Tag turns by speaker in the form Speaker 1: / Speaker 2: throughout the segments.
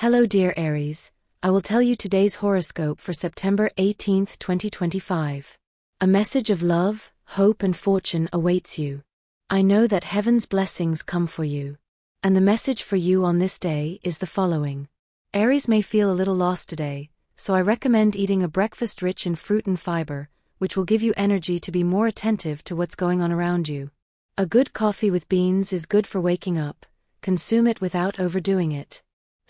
Speaker 1: Hello dear Aries, I will tell you today's horoscope for September 18th, 2025. A message of love, hope and fortune awaits you. I know that heaven's blessings come for you. And the message for you on this day is the following. Aries may feel a little lost today, so I recommend eating a breakfast rich in fruit and fiber, which will give you energy to be more attentive to what's going on around you. A good coffee with beans is good for waking up. Consume it without overdoing it.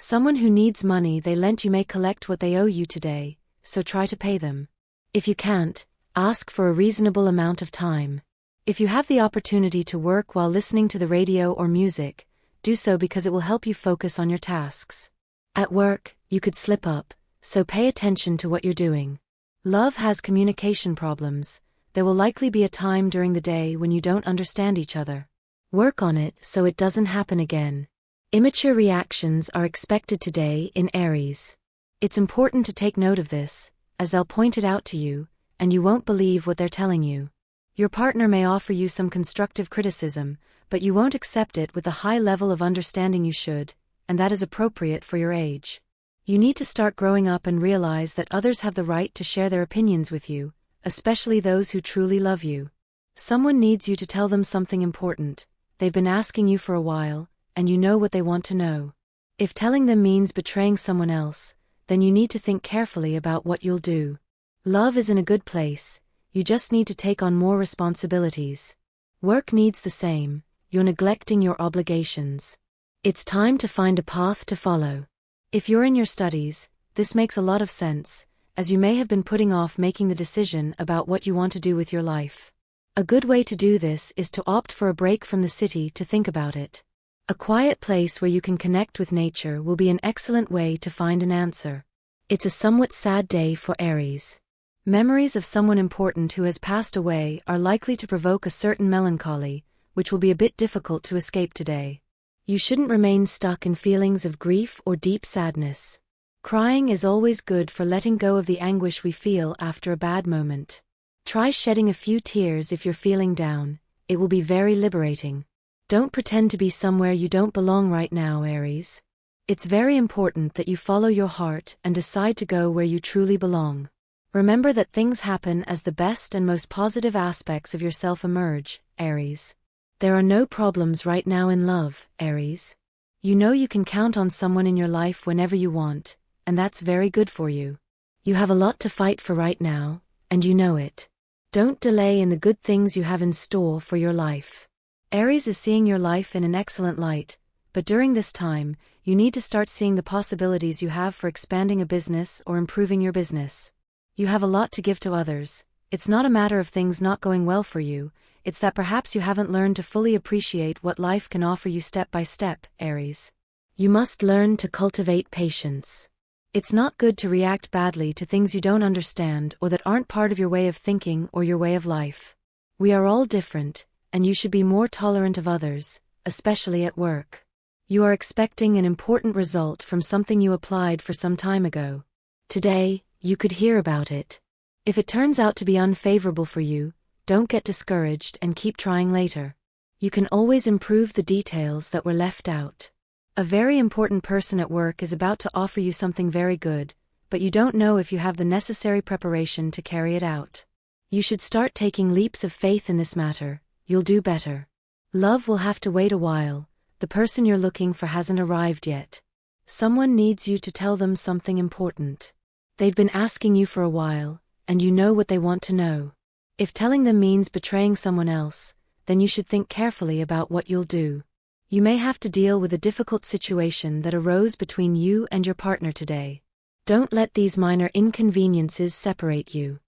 Speaker 1: Someone who needs money they lent you may collect what they owe you today, so try to pay them. If you can't, ask for a reasonable amount of time. If you have the opportunity to work while listening to the radio or music, do so because it will help you focus on your tasks. At work, you could slip up, so pay attention to what you're doing. Love has communication problems. There will likely be a time during the day when you don't understand each other. Work on it so it doesn't happen again. Immature reactions are expected today in Aries. It's important to take note of this, as they'll point it out to you, and you won't believe what they're telling you. Your partner may offer you some constructive criticism, but you won't accept it with the high level of understanding you should, and that is appropriate for your age. You need to start growing up and realize that others have the right to share their opinions with you, especially those who truly love you. Someone needs you to tell them something important. They've been asking you for a while, and you know what they want to know. If telling them means betraying someone else, then you need to think carefully about what you'll do. Love is in a good place, you just need to take on more responsibilities. Work needs the same, you're neglecting your obligations. It's time to find a path to follow. If you're in your studies, this makes a lot of sense, as you may have been putting off making the decision about what you want to do with your life. A good way to do this is to opt for a break from the city to think about it. A quiet place where you can connect with nature will be an excellent way to find an answer. It's a somewhat sad day for Aries. Memories of someone important who has passed away are likely to provoke a certain melancholy, which will be a bit difficult to escape today. You shouldn't remain stuck in feelings of grief or deep sadness. Crying is always good for letting go of the anguish we feel after a bad moment. Try shedding a few tears if you're feeling down, it will be very liberating. Don't pretend to be somewhere you don't belong right now, Aries. It's very important that you follow your heart and decide to go where you truly belong. Remember that things happen as the best and most positive aspects of yourself emerge, Aries. There are no problems right now in love, Aries. You know you can count on someone in your life whenever you want, and that's very good for you. You have a lot to fight for right now, and you know it. Don't delay in the good things you have in store for your life. Aries is seeing your life in an excellent light, but during this time, you need to start seeing the possibilities you have for expanding a business or improving your business. You have a lot to give to others. It's not a matter of things not going well for you, it's that perhaps you haven't learned to fully appreciate what life can offer you step by step, Aries. You must learn to cultivate patience. It's not good to react badly to things you don't understand or that aren't part of your way of thinking or your way of life. We are all different, and you should be more tolerant of others, especially at work. You are expecting an important result from something you applied for some time ago. Today, you could hear about it. If it turns out to be unfavorable for you, don't get discouraged and keep trying later. You can always improve the details that were left out. A very important person at work is about to offer you something very good, but you don't know if you have the necessary preparation to carry it out. You should start taking leaps of faith in this matter. You'll do better. Love will have to wait a while. The person you're looking for hasn't arrived yet. Someone needs you to tell them something important. They've been asking you for a while, and you know what they want to know. If telling them means betraying someone else, then you should think carefully about what you'll do. You may have to deal with a difficult situation that arose between you and your partner today. Don't let these minor inconveniences separate you.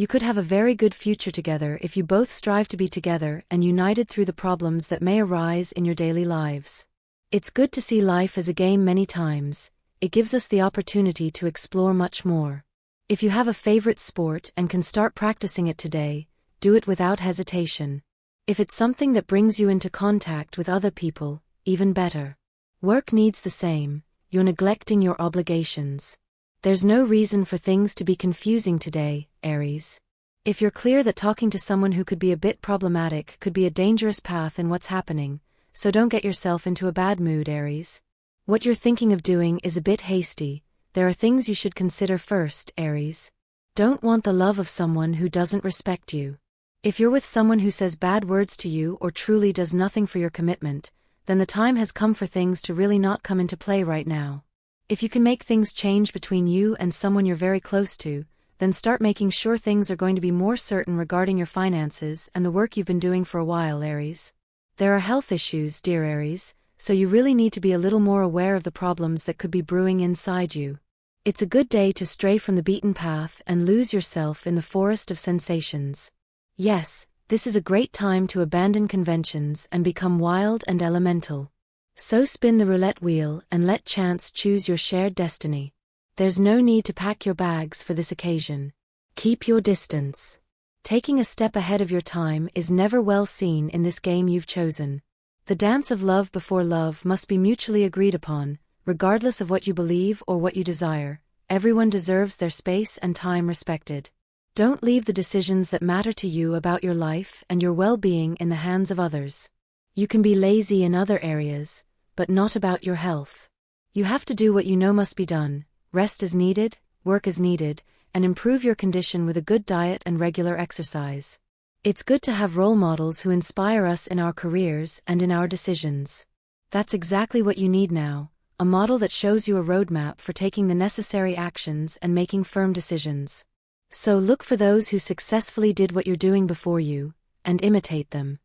Speaker 1: You could have a very good future together if you both strive to be together and united through the problems that may arise in your daily lives. It's good to see life as a game many times. It gives us the opportunity to explore much more. If you have a favorite sport and can start practicing it today, do it without hesitation. If it's something that brings you into contact with other people, even better. Work needs the same, you're neglecting your obligations. There's no reason for things to be confusing today, Aries. If you're clear that talking to someone who could be a bit problematic could be a dangerous path in what's happening, so don't get yourself into a bad mood, Aries. What you're thinking of doing is a bit hasty. There are things you should consider first, Aries. Don't want the love of someone who doesn't respect you. If you're with someone who says bad words to you or truly does nothing for your commitment, then the time has come for things to really not come into play right now. If you can make things change between you and someone you're very close to, then start making sure things are going to be more certain regarding your finances and the work you've been doing for a while, Aries. There are health issues, dear Aries, so you really need to be a little more aware of the problems that could be brewing inside you. It's a good day to stray from the beaten path and lose yourself in the forest of sensations. Yes, this is a great time to abandon conventions and become wild and elemental. So spin the roulette wheel and let chance choose your shared destiny. There's no need to pack your bags for this occasion. Keep your distance. Taking a step ahead of your time is never well seen in this game you've chosen. The dance of love before love must be mutually agreed upon, regardless of what you believe or what you desire. Everyone deserves their space and time respected. Don't leave the decisions that matter to you about your life and your well-being in the hands of others. You can be lazy in other areas, but not about your health. You have to do what you know must be done, rest as needed, work as needed, and improve your condition with a good diet and regular exercise. It's good to have role models who inspire us in our careers and in our decisions. That's exactly what you need now, a model that shows you a roadmap for taking the necessary actions and making firm decisions. So look for those who successfully did what you're doing before you, and imitate them.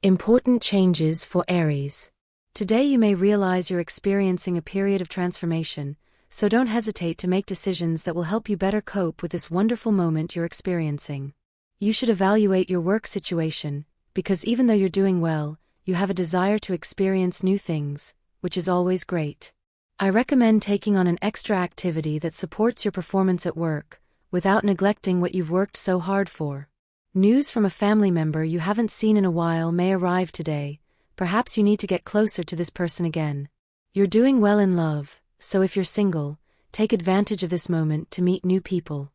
Speaker 1: Important changes for Aries. Today you may realize you're experiencing a period of transformation, so don't hesitate to make decisions that will help you better cope with this wonderful moment you're experiencing. You should evaluate your work situation, because even though you're doing well, you have a desire to experience new things, which is always great. I recommend taking on an extra activity that supports your performance at work, without neglecting what you've worked so hard for. News from a family member you haven't seen in a while may arrive today. Perhaps you need to get closer to this person again. You're doing well in love, so if you're single, take advantage of this moment to meet new people.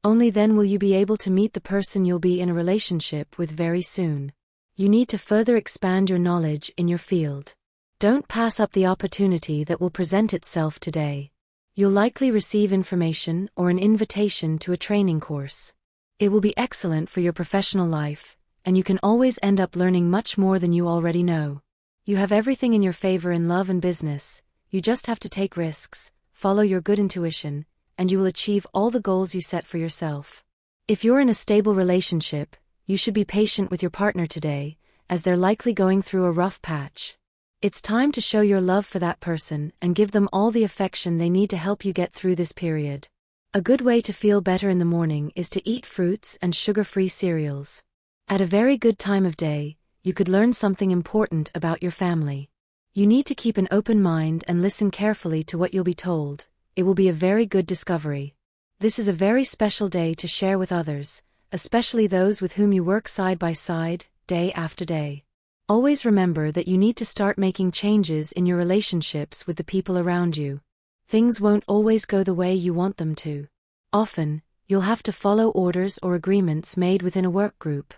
Speaker 1: Only then will you be able to meet the person you'll be in a relationship with very soon. You need to further expand your knowledge in your field. Don't pass up the opportunity that will present itself today. You'll likely receive information or an invitation to a training course. It will be excellent for your professional life, and you can always end up learning much more than you already know. You have everything in your favor in love and business. You just have to take risks, follow your good intuition, and you will achieve all the goals you set for yourself. If you're in a stable relationship, you should be patient with your partner today, as they're likely going through a rough patch. It's time to show your love for that person and give them all the affection they need to help you get through this period. A good way to feel better in the morning is to eat fruits and sugar-free cereals. At a very good time of day, you could learn something important about your family. You need to keep an open mind and listen carefully to what you'll be told. It will be a very good discovery. This is a very special day to share with others, especially those with whom you work side by side, day after day. Always remember that you need to start making changes in your relationships with the people around you. Things won't always go the way you want them to. Often, you'll have to follow orders or agreements made within a work group.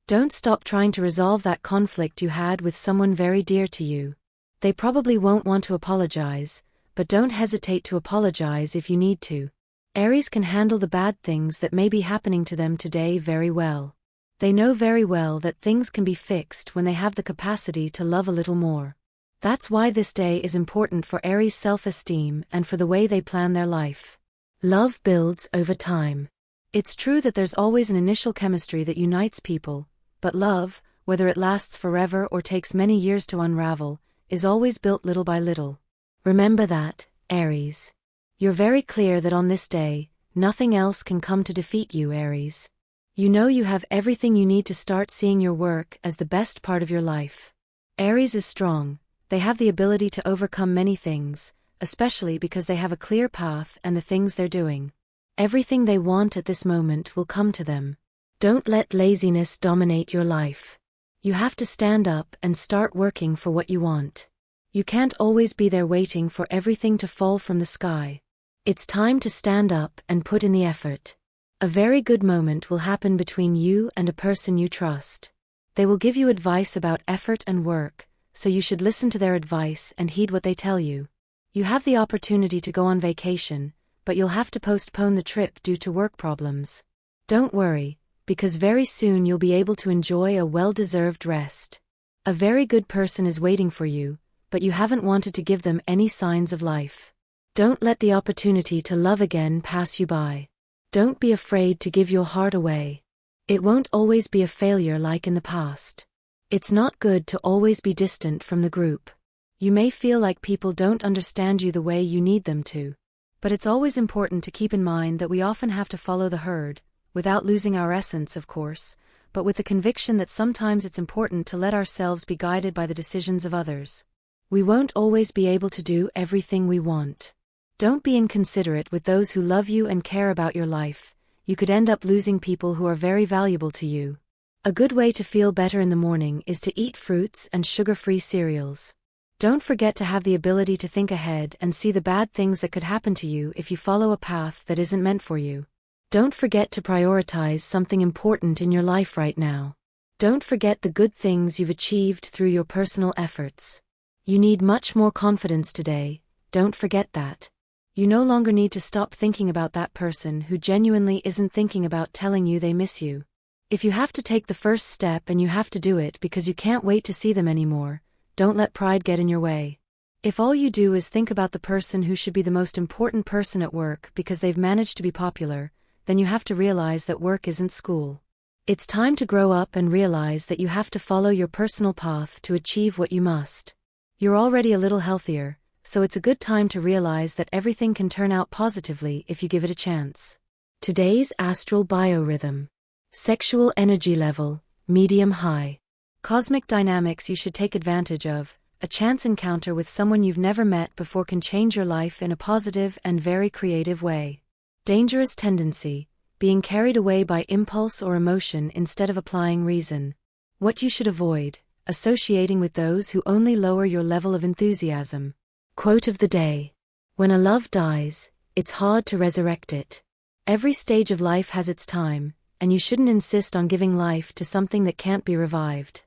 Speaker 1: Don't stop trying to resolve that conflict you had with someone very dear to you. They probably won't want to apologize, but don't hesitate to apologize if you need to. Aries can handle the bad things that may be happening to them today very well. They know very well that things can be fixed when they have the capacity to love a little more. That's why this day is important for Aries' self-esteem and for the way they plan their life. Love builds over time. It's true that there's always an initial chemistry that unites people, but love, whether it lasts forever or takes many years to unravel, is always built little by little. Remember that, Aries. You're very clear that on this day, nothing else can come to defeat you, Aries. You know you have everything you need to start seeing your work as the best part of your life. Aries is strong. They have the ability to overcome many things, especially because they have a clear path and the things they're doing. Everything they want at this moment will come to them. Don't let laziness dominate your life. You have to stand up and start working for what you want. You can't always be there waiting for everything to fall from the sky. It's time to stand up and put in the effort. A very good moment will happen between you and a person you trust. They will give you advice about effort and work, so you should listen to their advice and heed what they tell you. You have the opportunity to go on vacation, but you'll have to postpone the trip due to work problems. Don't worry, because very soon you'll be able to enjoy a well-deserved rest. A very good person is waiting for you, but you haven't wanted to give them any signs of life. Don't let the opportunity to love again pass you by. Don't be afraid to give your heart away. It won't always be a failure like in the past. It's not good to always be distant from the group. You may feel like people don't understand you the way you need them to. But it's always important to keep in mind that we often have to follow the herd, without losing our essence, of course, but with the conviction that sometimes it's important to let ourselves be guided by the decisions of others. We won't always be able to do everything we want. Don't be inconsiderate with those who love you and care about your life. You could end up losing people who are very valuable to you. A good way to feel better in the morning is to eat fruits and sugar-free cereals. Don't forget to have the ability to think ahead and see the bad things that could happen to you if you follow a path that isn't meant for you. Don't forget to prioritize something important in your life right now. Don't forget the good things you've achieved through your personal efforts. You need much more confidence today, don't forget that. You no longer need to stop thinking about that person who genuinely isn't thinking about telling you they miss you. If you have to take the first step and you have to do it because you can't wait to see them anymore, don't let pride get in your way. If all you do is think about the person who should be the most important person at work because they've managed to be popular, then you have to realize that work isn't school. It's time to grow up and realize that you have to follow your personal path to achieve what you must. You're already a little healthier, so it's a good time to realize that everything can turn out positively if you give it a chance. Today's astral biorhythm. Sexual energy level, medium-high. Cosmic dynamics you should take advantage of. A chance encounter with someone you've never met before can change your life in a positive and very creative way. Dangerous tendency, being carried away by impulse or emotion instead of applying reason. What you should avoid, associating with those who only lower your level of enthusiasm. Quote of the day. When a love dies, it's hard to resurrect it. Every stage of life has its time, and you shouldn't insist on giving life to something that can't be revived.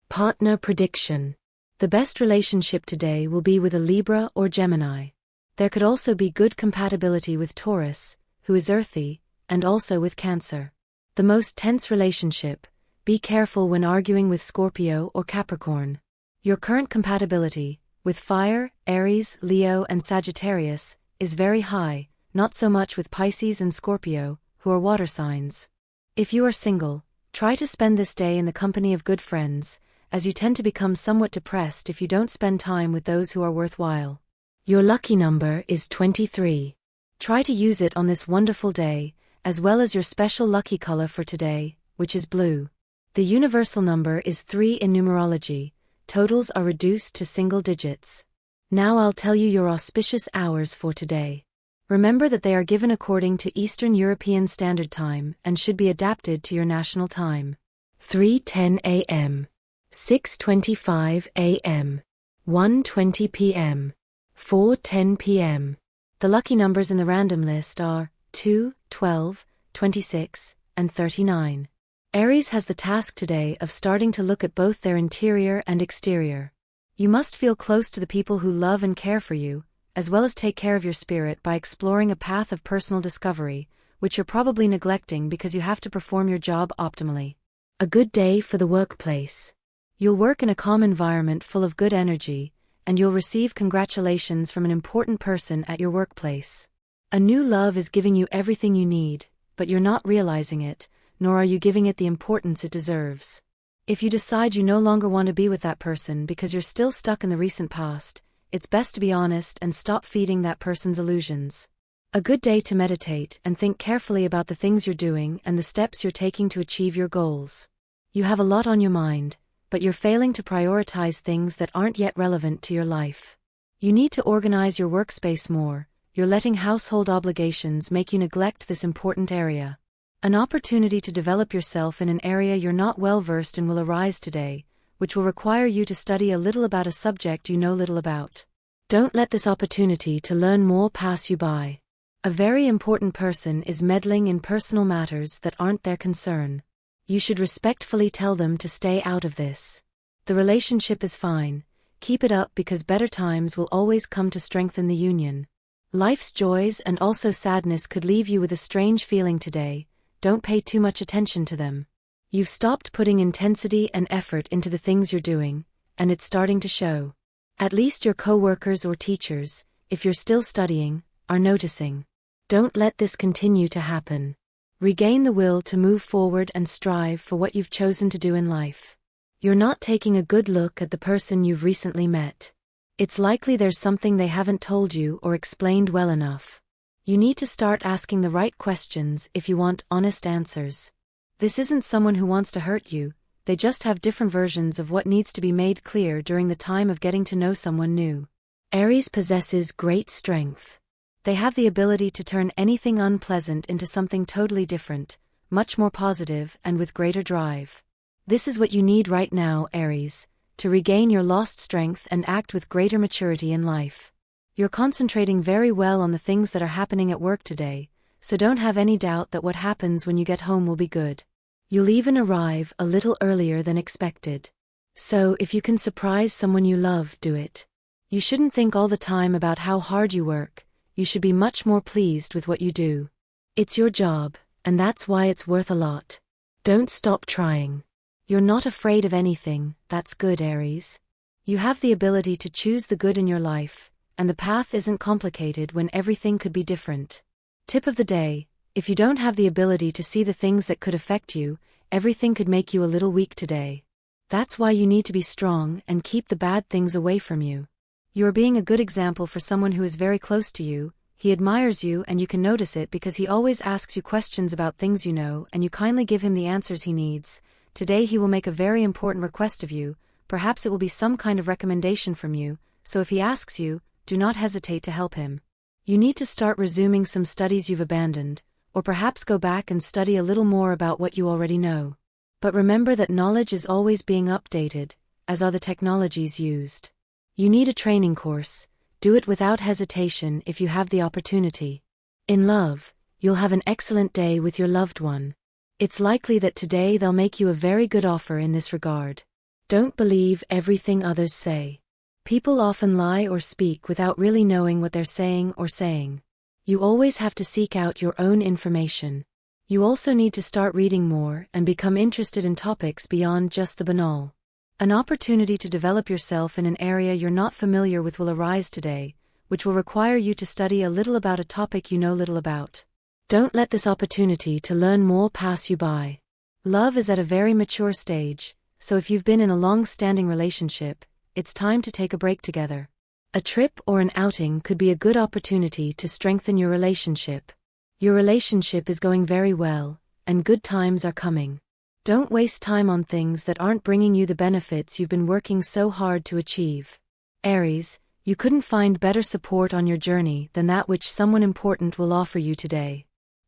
Speaker 1: Partner prediction. The best relationship today will be with a Libra or Gemini. There could also be good compatibility with Taurus, who is earthy, and also with Cancer. The most tense relationship, be careful when arguing with Scorpio or Capricorn. Your current compatibility, with Fire, Aries, Leo and Sagittarius, is very high, not so much with Pisces and Scorpio, who are water signs. If you are single, try to spend this day in the company of good friends, as you tend to become somewhat depressed if you don't spend time with those who are worthwhile. Your lucky number is 23. Try to use it on this wonderful day, as well as your special lucky color for today, which is blue. The universal number is 3 in numerology. Totals are reduced to single digits. Now I'll tell you your auspicious hours for today. Remember that they are given according to Eastern European Standard Time and should be adapted to your national time. 3:10 a.m. 6:25 a.m. 1:20 p.m. 4:10 p.m. The lucky numbers in the random list are 2, 12, 26, and 39. Aries has the task today of starting to look at both their interior and exterior. You must feel close to the people who love and care for you, as well as take care of your spirit by exploring a path of personal discovery, which you're probably neglecting because you have to perform your job optimally. A good day for the workplace. You'll work in a calm environment full of good energy, and you'll receive congratulations from an important person at your workplace. A new love is giving you everything you need, but you're not realizing it, nor are you giving it the importance it deserves. If you decide you no longer want to be with that person because you're still stuck in the recent past, it's best to be honest and stop feeding that person's illusions. A good day to meditate and think carefully about the things you're doing and the steps you're taking to achieve your goals. You have a lot on your mind, but you're failing to prioritize things that aren't yet relevant to your life. You need to organize your workspace more. You're letting household obligations make you neglect this important area. An opportunity to develop yourself in an area you're not well versed in will arise today, which will require you to study a little about a subject you know little about. Don't let this opportunity to learn more pass you by. A very important person is meddling in personal matters that aren't their concern. You should respectfully tell them to stay out of this. The relationship is fine, Keep it up because better times will always come to strengthen the union. Life's joys and also sadness could leave you with a strange feeling today. Don't pay too much attention to them. You've stopped putting intensity and effort into the things you're doing, and it's starting to show. At least your co-workers or teachers, if you're still studying, are noticing. Don't let this continue to happen. Regain the will to move forward and strive for what you've chosen to do in life. You're not taking a good look at the person you've recently met. It's likely there's something they haven't told you or explained well enough. You need to start asking the right questions if you want honest answers. This isn't someone who wants to hurt you, they just have different versions of what needs to be made clear during the time of getting to know someone new. Aries possesses great strength. They have the ability to turn anything unpleasant into something totally different, much more positive and with greater drive. This is what you need right now, Aries, to regain your lost strength and act with greater maturity in life. You're concentrating very well on the things that are happening at work today, so don't have any doubt that what happens when you get home will be good. You'll even arrive a little earlier than expected. So if you can surprise someone you love, do it. You shouldn't think all the time about how hard you work, you should be much more pleased with what you do. It's your job, and that's why it's worth a lot. Don't stop trying. You're not afraid of anything, that's good, Aries. You have the ability to choose the good in your life, and the path isn't complicated when everything could be different. Tip of the day: if you don't have the ability to see the things that could affect you, everything could make you a little weak today. That's why you need to be strong and keep the bad things away from you. You're being a good example for someone who is very close to you. He admires you and you can notice it because he always asks you questions about things you know and you kindly give him the answers he needs. Today he will make a very important request of you, perhaps it will be some kind of recommendation from you, so if he asks you, do not hesitate to help him. You need to start resuming some studies you've abandoned, or perhaps go back and study a little more about what you already know. But remember that knowledge is always being updated, as are the technologies used. You need a training course, do it without hesitation if you have the opportunity. In love, you'll have an excellent day with your loved one. It's likely that today they'll make you a very good offer in this regard. Don't believe everything others say. People often lie or speak without really knowing what they're saying or saying. You always have to seek out your own information. You also need to start reading more and become interested in topics beyond just the banal. An opportunity to develop yourself in an area you're not familiar with will arise today, which will require you to study a little about a topic you know little about. Don't let this opportunity to learn more pass you by. Love is at a very mature stage, so if you've been in a long-standing relationship, it's time to take a break together. A trip or an outing could be a good opportunity to strengthen your relationship. Your relationship is going very well, and good times are coming. Don't waste time on things that aren't bringing you the benefits you've been working so hard to achieve. Aries, you couldn't find better support on your journey than that which someone important will offer you today.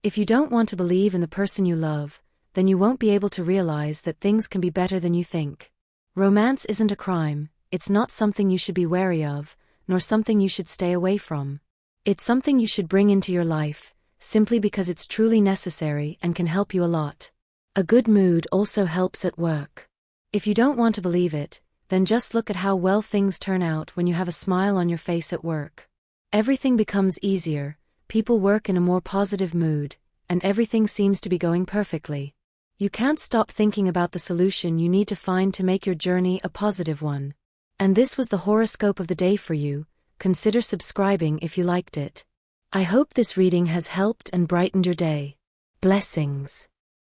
Speaker 1: If you don't want to believe in the person you love, then you won't be able to realize that things can be better than you think. Romance isn't a crime, it's not something you should be wary of, nor something you should stay away from. It's something you should bring into your life, simply because it's truly necessary and can help you a lot. A good mood also helps at work. If you don't want to believe it, then just look at how well things turn out when you have a smile on your face at work. Everything becomes easier. People work in a more positive mood, and everything seems to be going perfectly. You can't stop thinking about the solution you need to find to make your journey a positive one. And this was the horoscope of the day for you. Consider subscribing if you liked it. I hope this reading has helped and brightened your day. Blessings.